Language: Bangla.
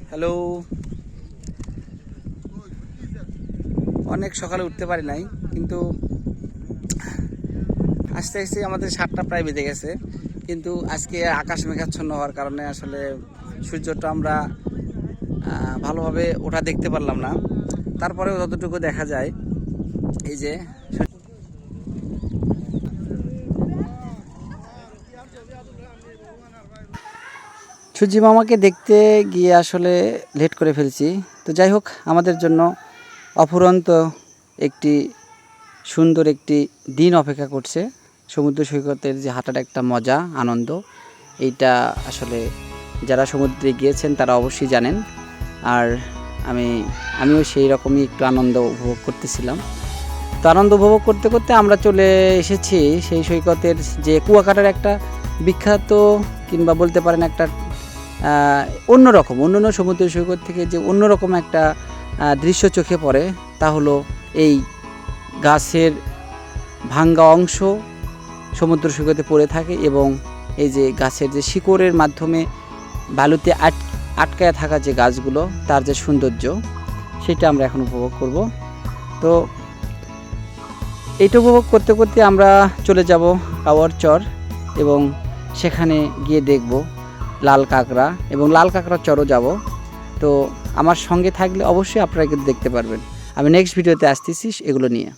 হ্যালো, অনেক সকালে উঠতে পারি নাই, কিন্তু আস্তে আস্তে আমাদের 7টা প্রায় বেজে গেছে। কিন্তু আজকে আকাশ মেঘাচ্ছন্ন হওয়ার কারণে আসলে সূর্যটা আমরা ভালোভাবে ওঠা দেখতে পারলাম না। তারপরেও যতটুকু দেখা যায়, এই যে সূর্য মামাকে দেখতে গিয়ে আসলে লেট করে ফেলছি। তো যাই হোক, আমাদের জন্য অফুরন্ত একটি সুন্দর একটি দিন অপেক্ষা করছে। সমুদ্র সৈকতের যে হাঁটার একটা মজা, আনন্দ, এইটা আসলে যারা সমুদ্রে গিয়েছেন তারা অবশ্যই জানেন। আর আমিও সেই রকমই একটু আনন্দ উপভোগ করতেছিলাম। তো আনন্দ উপভোগ করতে করতে আমরা চলে এসেছি সেই সৈকতের যে কুয়াকাটার একটা বিখ্যাত, কিংবা বলতে পারেন একটা অন্যান্য সমুদ্র সৈকত থেকে যে অন্যরকম একটা দৃশ্য চোখে পড়ে, তা হলো এই গাছের ভাঙ্গা অংশ সমুদ্র সৈকতে পড়ে থাকে, এবং এই যে গাছের যে শিকড়ের মাধ্যমে বালুতে আটকায় থাকা যে গাছগুলো, তার যে সৌন্দর্য, সেটা আমরা এখন উপভোগ করব। তো এইটা উপভোগ করতে করতে আমরা চলে যাব কাওয়ার চর, এবং সেখানে গিয়ে দেখব লাল কাঁকড়া, এবং লাল কাঁকড়ার চরও যাব। তো আমার সঙ্গে থাকলে অবশ্যই আপনারা কিন্তু দেখতে পারবেন। আমি নেক্সট ভিডিওতে আসতেছি এগুলো নিয়ে।